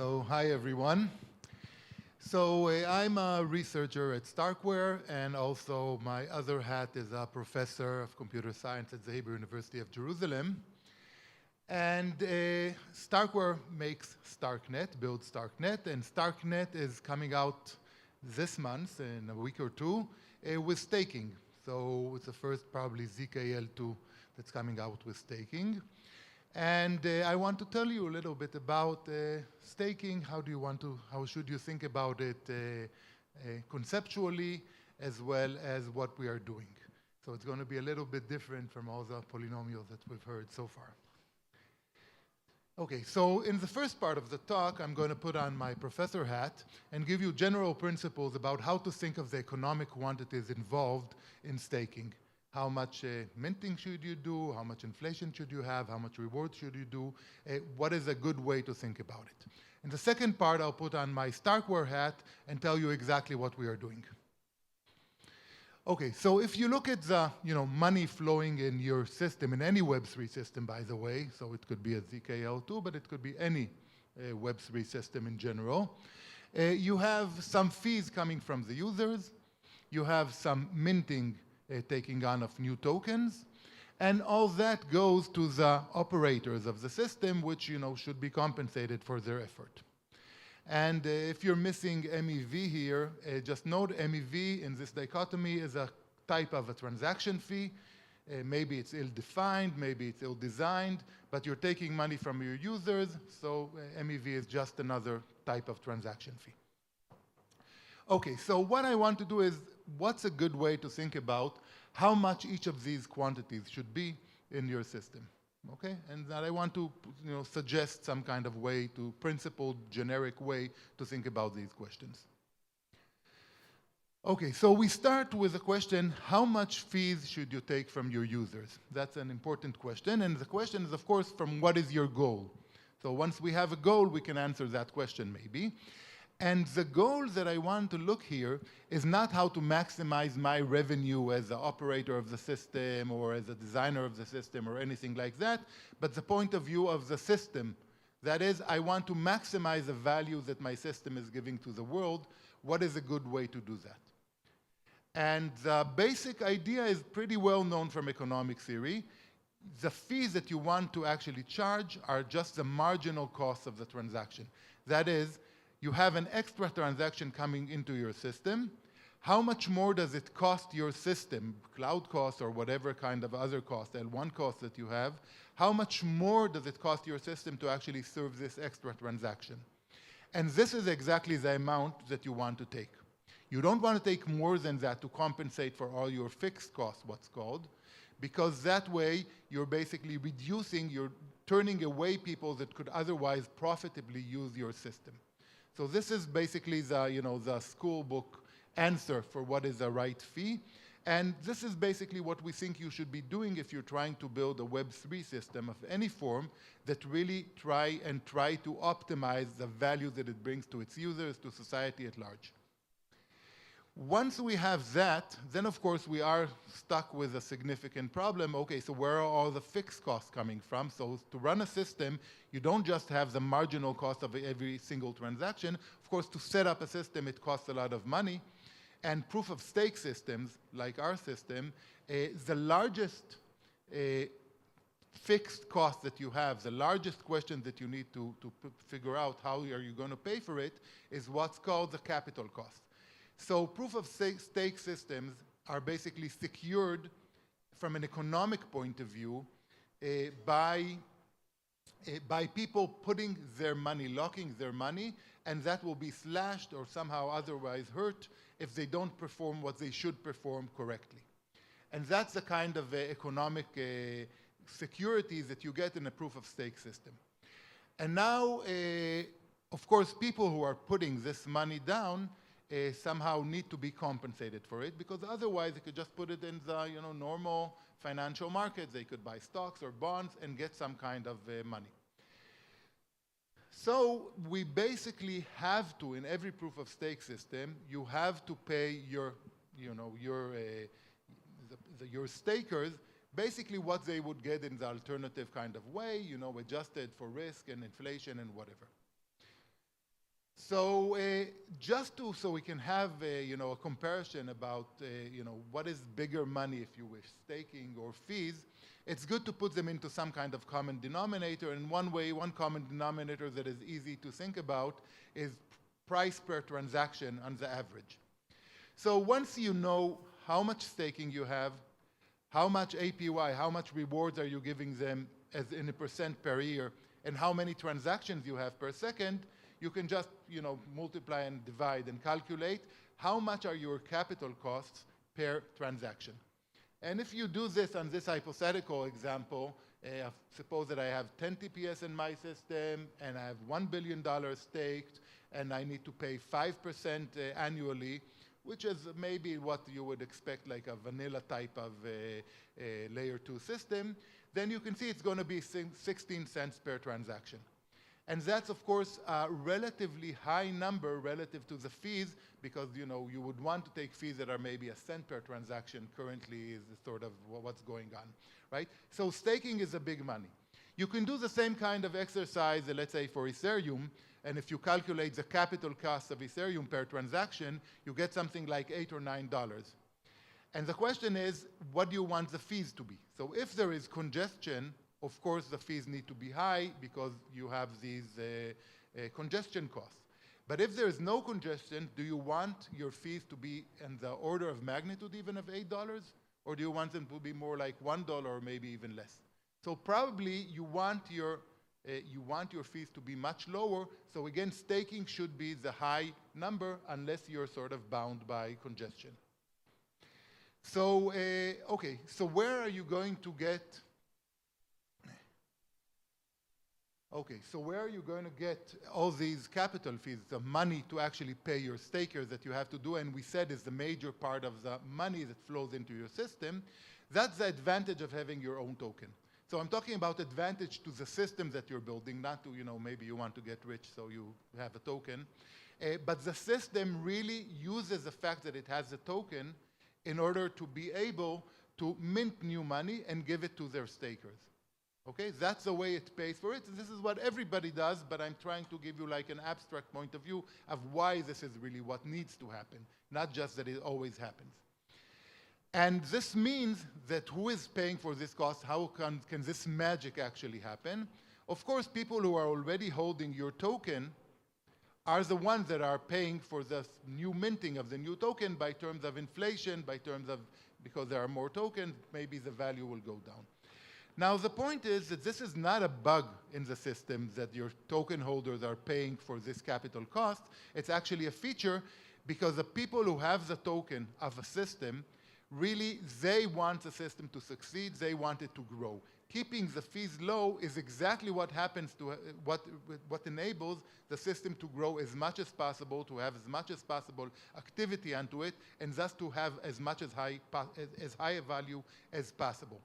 So, hi everyone. I'm a researcher at Starkware, and also my other hat is a professor of computer science at the Hebrew University of Jerusalem. And Starkware makes Starknet, builds Starknet, and Starknet is coming out this month in a week or two with staking. So it's the first probably ZKL2 that's coming out with staking. And I want to tell you a little bit about staking. How should you think about it conceptually, as well as what we are doing. So it's going to be a little bit different from all the polynomials that we've heard so far. Okay, so in the first part of the talk, I'm going to put on my professor hat and give you general principles about how to think of the economic quantities involved in staking. How much minting should you do? How much inflation should you have? How much reward should you do? What is a good way to think about it? In the second part, I'll put on my Starkware hat and tell you exactly what we are doing. Okay, so if you look at the money flowing in your system, in any Web3 system, by the way, so it could be a ZKL2, but it could be any Web3 system in general, you have some fees coming from the users, you have some minting taking on of new tokens, and all that goes to the operators of the system, which should be compensated for their effort. And if you're missing MEV here, just note MEV in this dichotomy is a type of a transaction fee. Maybe it's ill-defined, maybe it's ill-designed, but you're taking money from your users, so MEV is just another type of transaction fee. Okay, so what I want to do is, what's a good way to think about how much each of these quantities should be in your system? Okay, and that I want to suggest some kind of way to principled, generic way to think about these questions. Okay, so we start with the question, how much fees should you take from your users? That's an important question, and the question is, of course, from what is your goal? So once we have a goal, we can answer that question maybe. And the goal that I want to look here is not how to maximize my revenue as an operator of the system or as a designer of the system or anything like that, but the point of view of the system. That is, I want to maximize the value that my system is giving to the world. What is a good way to do that? And the basic idea is pretty well known from economic theory. The fees that you want to actually charge are just the marginal cost of the transaction. That is, you have an extra transaction coming into your system. How much more does it cost your system, cloud cost or whatever kind of other cost, L1 cost that you have, how much more does it cost your system to actually serve this extra transaction? And this is exactly the amount that you want to take. You don't want to take more than that to compensate for all your fixed costs, what's called, because that way you're basically you're turning away people that could otherwise profitably use your system. So this is basically the school book answer for what is the right fee. And this is basically what we think you should be doing if you're trying to build a Web3 system of any form that really try to optimize the value that it brings to its users, to society at large. Once we have that, then of course we are stuck with a significant problem. Okay, so where are all the fixed costs coming from? So to run a system, you don't just have the marginal cost of every single transaction. Of course, to set up a system, it costs a lot of money. And proof of stake systems, like our system, the largest fixed cost that you have, the largest question that you need to figure out how are you going to pay for it, is what's called the capital cost. So proof of stake systems are basically secured from an economic point of view by people putting their money, locking their money, and that will be slashed or somehow otherwise hurt if they don't perform what they should perform correctly. And that's the kind of economic securities that you get in a proof of stake system. And now, of course, people who are putting this money down somehow need to be compensated for it, because otherwise they could just put it in the normal financial markets. They could buy stocks or bonds and get some kind of money. So we basically have to, in every proof of stake system, you have to pay your stakers basically what they would get in the alternative kind of way, adjusted for risk and inflation and whatever. So so we can have a comparison about what is bigger money, if you wish, staking or fees. It's good to put them into some kind of common denominator. And one common denominator that is easy to think about is price per transaction on the average. So once you know how much staking you have, how much APY, how much rewards are you giving them as in a percent per year, and how many transactions you have per second, you can just multiply and divide and calculate how much are your capital costs per transaction. And if you do this on this hypothetical example, suppose that I have 10 TPS in my system and I have $1 billion staked and I need to pay 5% annually, which is maybe what you would expect like a vanilla type of layer 2 system, then you can see it's going to be 16 cents per transaction. And that's, of course, a relatively high number relative to the fees, because you would want to take fees that are maybe a cent per transaction. Currently is sort of what's going on, right? So staking is a big money. You can do the same kind of exercise, let's say, for Ethereum, and if you calculate the capital cost of Ethereum per transaction, you get something like $8 or $9. And the question is, what do you want the fees to be? So if there is congestion, of course, the fees need to be high because you have these congestion costs. But if there is no congestion, do you want your fees to be in the order of magnitude even of $8? Or do you want them to be more like $1 or maybe even less? So probably you want your fees to be much lower. So again, staking should be the high number unless you're sort of bound by congestion. So, okay, so where are you going to get all these capital fees, the money to actually pay your stakers that you have to do, and we said is the major part of the money that flows into your system? That's the advantage of having your own token. So I'm talking about advantage to the system that you're building, not to, maybe you want to get rich so you have a token. But the system really uses the fact that it has a token in order to be able to mint new money and give it to their stakers. Okay, that's the way it pays for it. This is what everybody does, but I'm trying to give you like an abstract point of view of why this is really what needs to happen, not just that it always happens. And this means that who is paying for this cost? How can this magic actually happen? Of course, people who are already holding your token are the ones that are paying for the new minting of the new token by terms of inflation, because there are more tokens, maybe the value will go down. Now, the point is that this is not a bug in the system that your token holders are paying for this capital cost. It's actually a feature because the people who have the token of a system, really, they want the system to succeed. They want it to grow. Keeping the fees low is exactly what happens to what enables the system to grow as much as possible, to have as much as possible activity onto it, and thus to have as high a value as possible.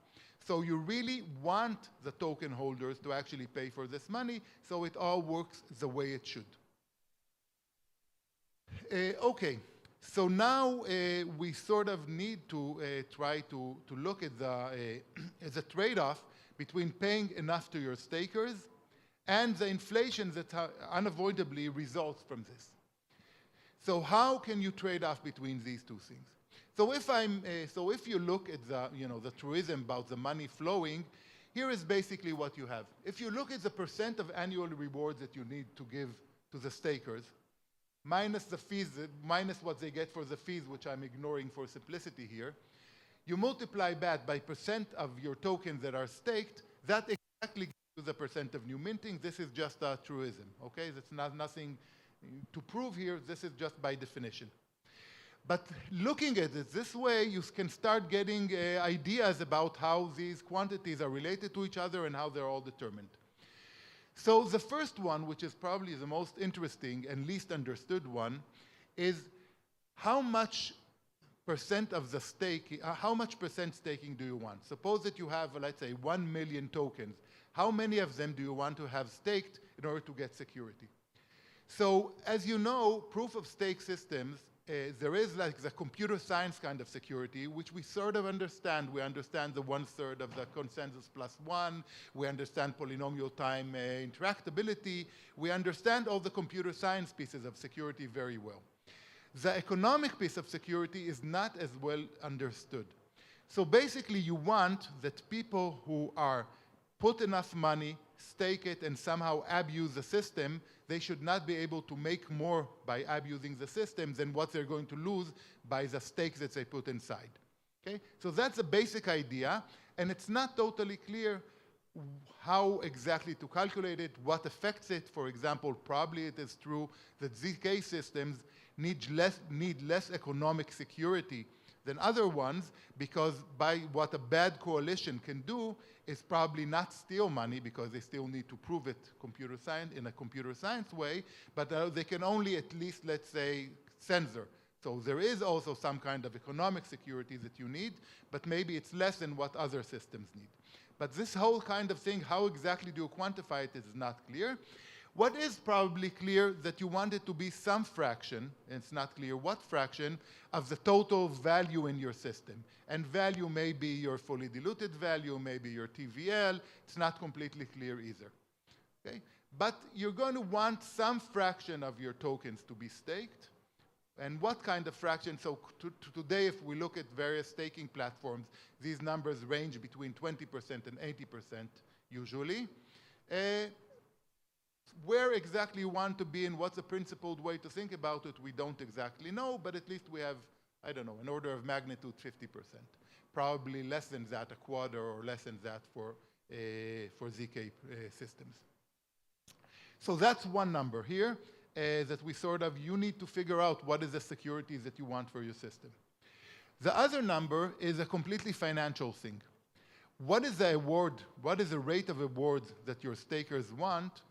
So you really want the token holders to actually pay for this money, so it all works the way it should. Okay, so now we sort of need to try to look at the trade-off between paying enough to your stakers and the inflation that unavoidably results from this. So how can you trade off between these two things? So if you look at the truism about the money flowing, here is basically what you have. If you look at the percent of annual rewards that you need to give to the stakers, minus the fees, minus what they get for the fees, which I'm ignoring for simplicity here, you multiply that by percent of your tokens that are staked, that exactly gives you the percent of new minting. This is just a truism, okay? That's nothing to prove here. This is just by definition. But looking at it this way, you can start getting ideas about how these quantities are related to each other and how they're all determined. So the first one, which is probably the most interesting and least understood one, is how much percent of the stake, how much percent staking do you want? Suppose that you have, let's say, 1 million tokens. How many of them do you want to have staked in order to get security? So as you know, proof of stake systems there is like the computer science kind of security, which we sort of understand. We understand the 1/3 of the consensus plus one. We understand polynomial time interactability. We understand all the computer science pieces of security very well. The economic piece of security is not as well understood. So basically, you want that people who are put enough money, stake it, and somehow abuse the system, they should not be able to make more by abusing the system than what they're going to lose by the stakes that they put inside. Okay? So that's a basic idea, and it's not totally clear how exactly to calculate it, what affects it. For example, probably it is true that ZK systems need less economic security than other ones, because by what a bad coalition can do is probably not steal money, because they still need to prove it in a computer science way, but they can only at least, let's say, censor. So there is also some kind of economic security that you need, but maybe it's less than what other systems need. But this whole kind of thing, how exactly do you quantify it, is not clear. What is probably clear, that you want it to be some fraction, and it's not clear what fraction, of the total value in your system. And value may be your fully diluted value, maybe your TVL. It's not completely clear either. Okay? But you're going to want some fraction of your tokens to be staked. And what kind of fraction? So today, if we look at various staking platforms, these numbers range between 20% and 80% usually. Where exactly you want to be and what's a principled way to think about it, we don't exactly know, but at least we have, I don't know, an order of magnitude 50%. Probably less than that, a quarter, or less than that for ZK systems. So that's one number here, that we sort of, you need to figure out what is the securities that you want for your system. The other number is a completely financial thing. What is the award, what is the rate of awards that your stakers want,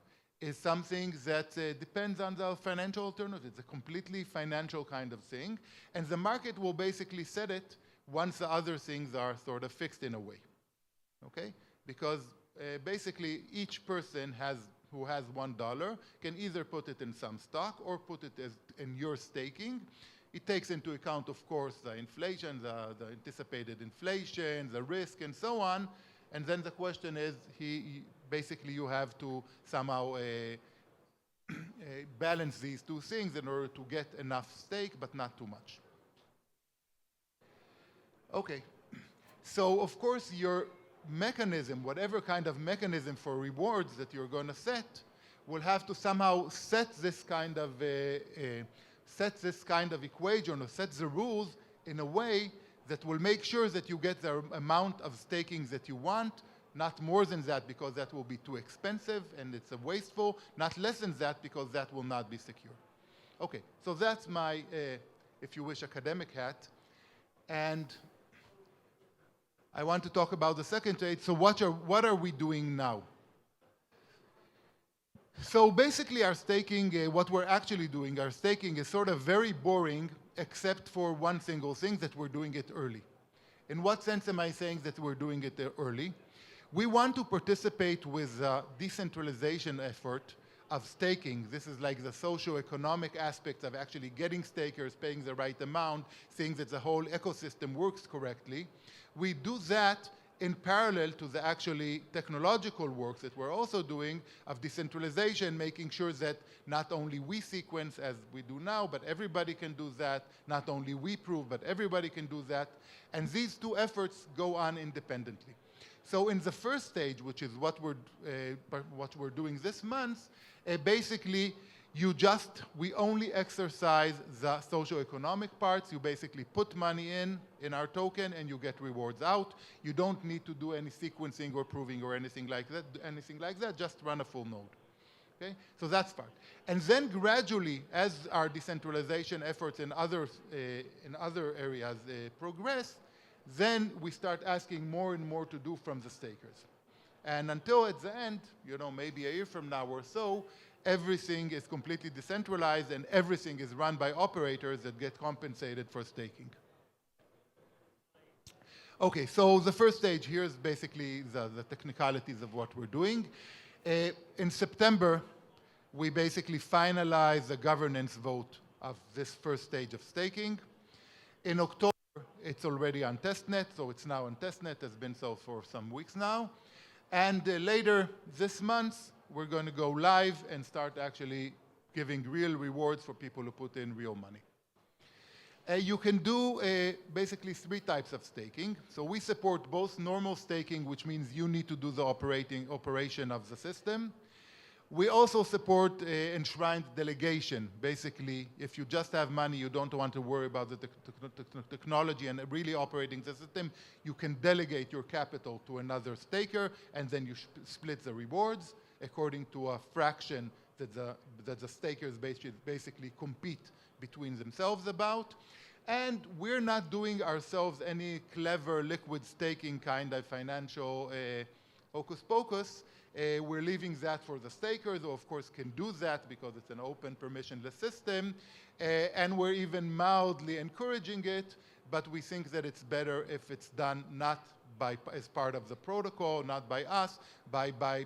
is something that depends on the financial alternative. It's a completely financial kind of thing, and the market will basically set it once the other things are sort of fixed in a way, okay? Because basically each person who has $1 can either put it in some stock or put it in your staking. It takes into account, of course, the inflation, the anticipated inflation, the risk, and so on. And then the question is, basically you have to somehow balance these two things in order to get enough stake, but not too much. Okay, so of course your mechanism, whatever kind of mechanism for rewards that you're going to set, will have to somehow set this kind of equation, or set the rules in a way that will make sure that you get the amount of staking that you want, not more than that, because that will be too expensive and it's wasteful, not less than that, because that will not be secure. Okay, so that's my, if you wish, academic hat. And I want to talk about the second stage. So what are we doing now? So basically our staking, what we're actually doing, our staking is sort of very boring, except for one single thing, that we're doing it early. In what sense am I saying that we're doing it early? We want to participate with the decentralization effort of staking. This is like the socio-economic aspects of actually getting stakers, paying the right amount, seeing that the whole ecosystem works correctly. We do that in parallel to the actually technological work that we're also doing of decentralization, making sure that not only we sequence as we do now, but everybody can do that. Not only we prove, but everybody can do that. And these two efforts go on independently. So in the first stage, which is what we're doing this month, basically we only exercise the socioeconomic parts. You basically put money in our token and you get rewards out. You don't need to do any sequencing or proving or anything like that, just run a full node. Okay? So that's part. And then gradually, as our decentralization efforts in other areas progress, then we start asking more and more to do from the stakers. And until at the end, maybe a year from now or so, everything is completely decentralized and everything is run by operators that get compensated for staking. Okay, so the first stage here is basically the technicalities of what we're doing. In September, we basically finalized the governance vote of this first stage of staking. In October, it's already on testnet, so it's now on testnet, has been so for some weeks now. And later this month, we're going to go live and start actually giving real rewards for people who put in real money. You can do basically 3 types of staking. So we support both normal staking, which means you need to do the operation of the system. We also support enshrined delegation. Basically, if you just have money, you don't want to worry about the technology and really operating the system, you can delegate your capital to another staker, and then you split the rewards according to a fraction that the stakers basically compete between themselves about. And we're not doing ourselves any clever liquid staking kind of financial hocus pocus. We're leaving that for the stakers, who of course can do that because it's an open permissionless system. And we're even mildly encouraging it, but we think that it's better if it's done not as part of the protocol, not by us, by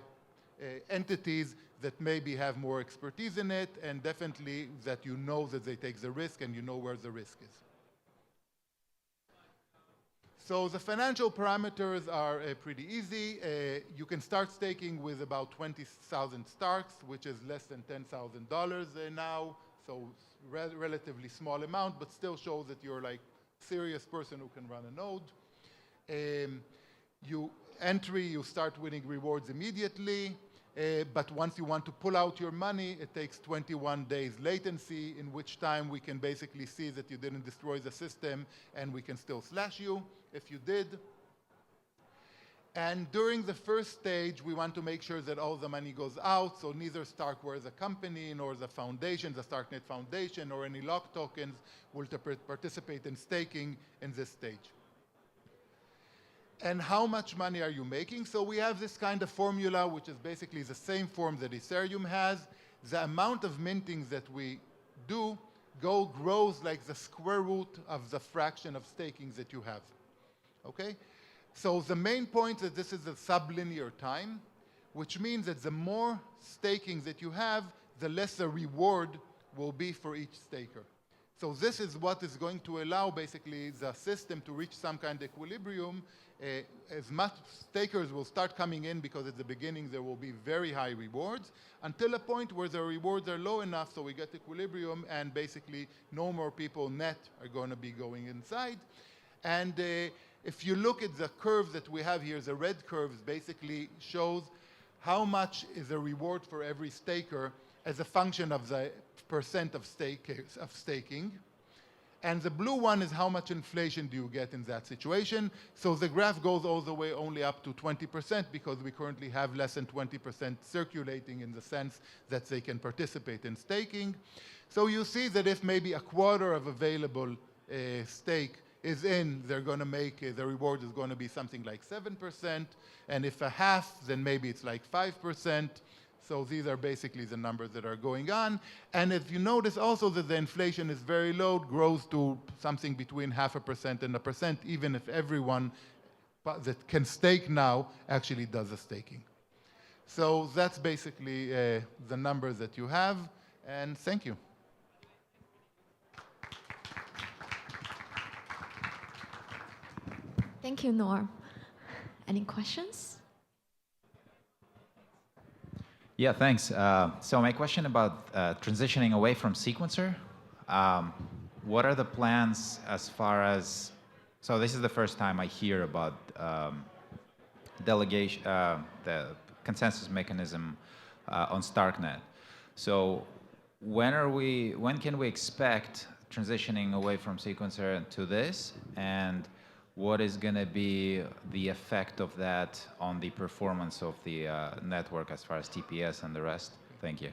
entities that maybe have more expertise in it, and definitely that you know that they take the risk and you know where the risk is. So the financial parameters are pretty easy. You can start staking with about 20,000 Starks, which is less than $10,000 now, so relatively small amount, but still shows that you're like a serious person who can run a node. You start winning rewards immediately. But once you want to pull out your money, it takes 21 days latency, in which time we can basically see that you didn't destroy the system, and we can still slash you if you did. And during the first stage, we want to make sure that all the money goes out, so neither Starkware, the company, nor the foundation, the Starknet Foundation, or any lock tokens will participate in staking in this stage. And how much money are you making? So we have this kind of formula, which is basically the same form that Ethereum has. The amount of minting that we do grows like the square root of the fraction of staking that you have. Okay? So the main point is this is a sublinear time, which means that the more staking that you have, the less the reward will be for each staker. So this is what is going to allow basically the system to reach some kind of equilibrium. As much stakers will start coming in, because at the beginning there will be very high rewards, until a point where the rewards are low enough so we get equilibrium, and basically no more people net are going to be going inside. And if you look at the curve that we have here, the red curves basically shows how much is a reward for every staker as a function of the percent of staking. And the blue one is how much inflation do you get in that situation. So the graph goes all the way only up to 20%, because we currently have less than 20% circulating, in the sense that they can participate in staking. So you see that if maybe a quarter of available stake is in, they're going to make, the reward is going to be something like 7%. And if a half, then maybe it's like 5%. So these are basically the numbers that are going on. And if you notice also that the inflation is very low, grows to something between 0.5% and 1%, even if everyone that can stake now actually does the staking. So that's basically the numbers that you have. And thank you. Thank you, Noam. Any questions? Yeah, thanks. So my question about transitioning away from sequencer. What are the plans as far as, so this is the first time I hear about delegation, the consensus mechanism on Starknet. So when can we expect transitioning away from sequencer to this? And what is going to be the effect of that on the performance of the network as far as TPS and the rest? Thank you.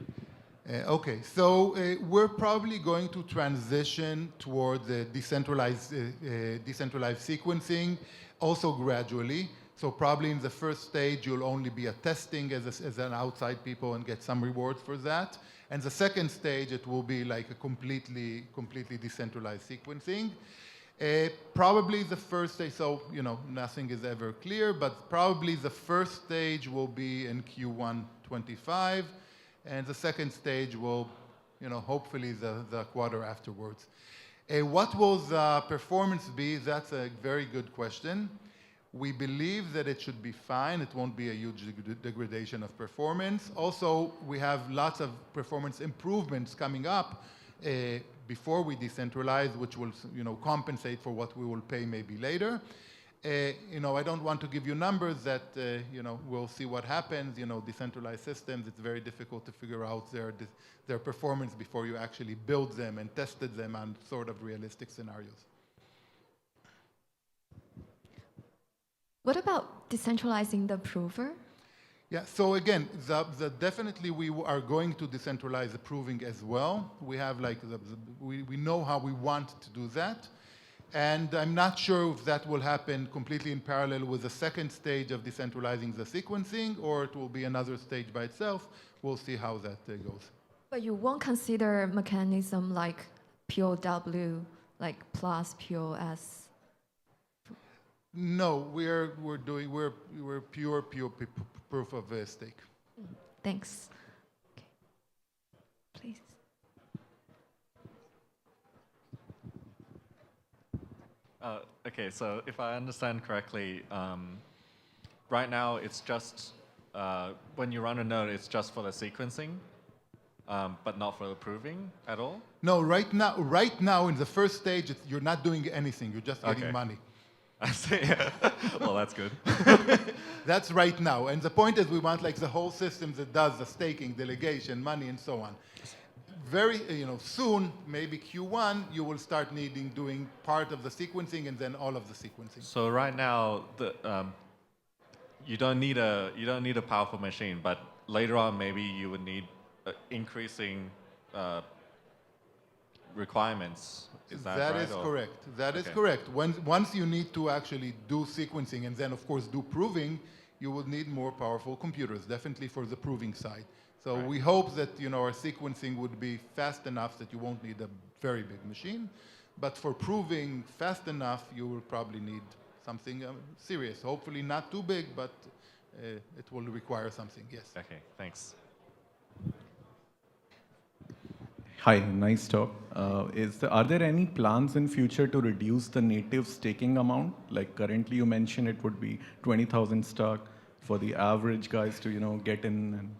Okay, so we're probably going to transition toward the decentralized sequencing also gradually. So probably in the first stage, you'll only be testing as an outside people and get some rewards for that. And the second stage, it will be like a completely decentralized sequencing. Probably the first stage, so nothing is ever clear, but probably the first stage will be in Q1 25, and the second stage will hopefully the quarter afterwards. What will the performance be? That's a very good question. We believe that it should be fine. It won't be a huge degradation of performance. Also, we have lots of performance improvements coming up before we decentralize, which will compensate for what we will pay maybe later. I don't want to give you numbers that, we'll see what happens. Decentralized systems, it's very difficult to figure out their performance before you actually build them and tested them on sort of realistic scenarios. What about decentralizing the prover? Yeah, so again, definitely we are going to decentralize the proving as well. We have we know how we want to do that. And I'm not sure if that will happen completely in parallel with the second stage of decentralizing the sequencing, or it will be another stage by itself. We'll see how that goes. But you won't consider mechanism like POW, like plus POS? No, we're pure proof of stake. Thanks. Okay. Please. Okay, so if I understand correctly, right now it's just, when you run a node, it's just for the sequencing, but not for the proving at all? No, right now in the first stage, you're not doing anything. You're just getting money. I see. Well, that's good. That's right now. And the point is we want the whole system that does the staking, delegation, money, and so on. Very, soon, maybe Q1, you will start doing part of the sequencing and then all of the sequencing. So right now, you don't need a powerful machine, but later on, maybe you would need increasing requirements. Is that right? That is correct. That is correct. Once you need to actually do sequencing and then, of course, do proving, you will need more powerful computers, definitely for the proving side. So we hope that our sequencing would be fast enough that you won't need a very big machine. But for proving fast enough, you will probably need something serious. Hopefully not too big, but it will require something, yes. Okay, thanks. Hi, nice talk. Are there any plans in future to reduce the native staking amount? Like currently you mentioned it would be 20,000 Stark for the average guys to get in and...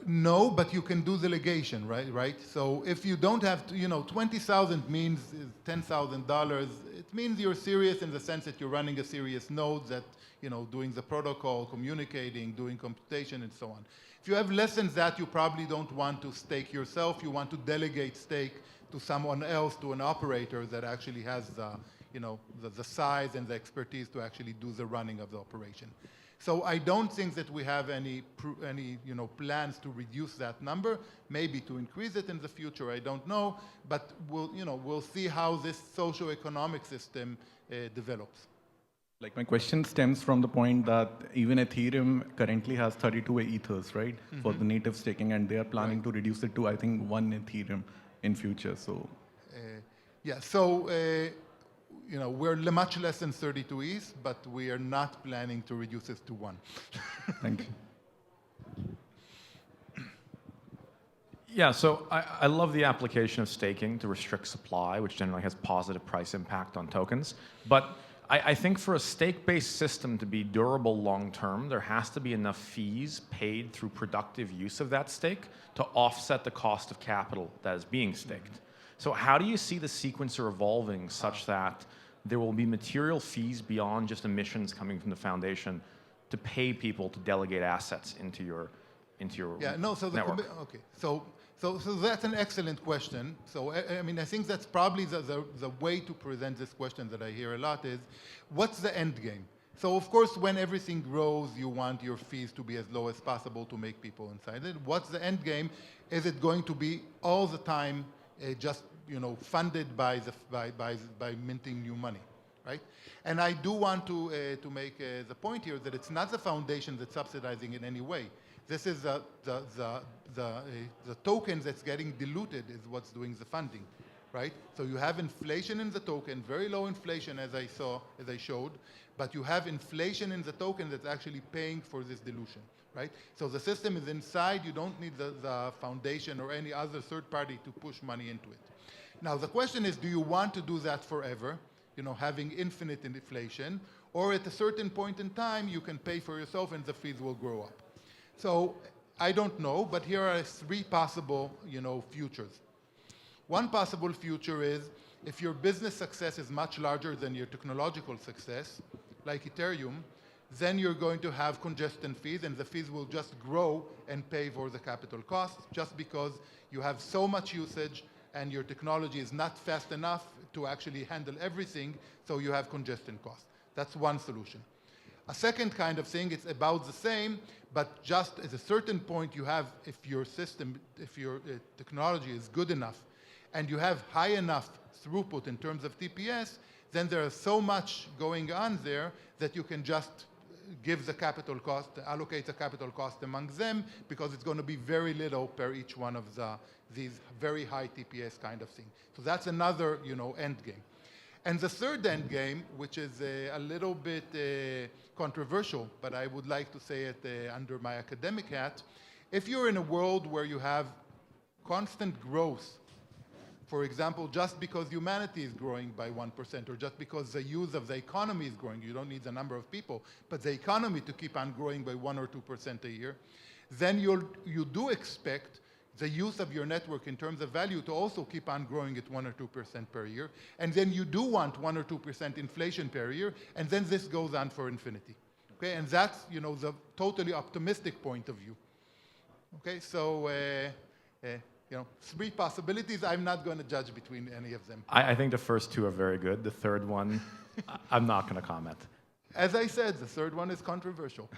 No, but you can do delegation, right? So if you don't have, 20,000 means $10,000. It means you're serious in the sense that you're running a serious node that, doing the protocol, communicating, doing computation, and so on. If you have less than that, you probably don't want to stake yourself. You want to delegate stake to someone else, to an operator that actually has the size and the expertise to actually do the running of the operation. So I don't think that we have any plans to reduce that number. Maybe to increase it in the future, I don't know. But we'll see how this socio-economic system develops. Like my question stems from the point that even Ethereum currently has 32 ethers, right, for the native staking, and they are planning to reduce it to, I think, 1 Ethereum in future. So, yeah. So. We're much less than 32 ETH, but we are not planning to reduce it to 1. Thank you. Yeah, so I love the application of staking to restrict supply, which generally has positive price impact on tokens. But I think for a stake-based system to be durable long-term, there has to be enough fees paid through productive use of that stake to offset the cost of capital that is being staked. So how do you see the sequencer evolving such that there will be material fees beyond just emissions coming from the foundation to pay people to delegate assets into your network? Okay. So that's an excellent question. So I think that's probably the way to present this question that I hear a lot is, what's the end game? So of course, when everything grows, you want your fees to be as low as possible to make people inside it. What's the end game? Is it going to be all the time just funded by minting new money, right? And I do want to make the point here that it's not the foundation that's subsidizing in any way. This is the token that's getting diluted is what's doing the funding, right? So you have inflation in the token, very low inflation as I showed, but you have inflation in the token that's actually paying for this dilution, right? So the system is inside. You don't need the foundation or any other third party to push money into it. Now, the question is, do you want to do that forever, having infinite inflation, or at a certain point in time, you can pay for yourself and the fees will grow up? So I don't know, but here are three possible, futures. One possible future is if your business success is much larger than your technological success, like Ethereum, then you're going to have congestion fees, and the fees will just grow and pay for the capital costs just because you have so much usage and your technology is not fast enough to actually handle everything, so you have congestion costs. That's one solution. A second kind of thing, it's about the same, but just at a certain point you have, if your technology is good enough and you have high enough throughput in terms of TPS, then there is so much going on there that you can just give the capital cost, allocate the capital cost among them, because it's going to be very little per each one of these very high TPS kind of thing. So that's another, end game. And the third end game, which is a little bit controversial, but I would like to say it under my academic hat, if you're in a world where you have constant growth, for example, just because humanity is growing by 1%, or just because the use of the economy is growing, you don't need the number of people, but the economy to keep on growing by 1 or 2% a year, then you do expect the use of your network in terms of value to also keep on growing at 1 or 2% per year. And then you do want 1 or 2% inflation per year, and then this goes on for infinity. Okay, and that's, the totally optimistic point of view. Okay, so, three possibilities. I'm not going to judge between any of them. I think the first two are very good. The third one, I'm not going to comment. As I said, the third one is controversial.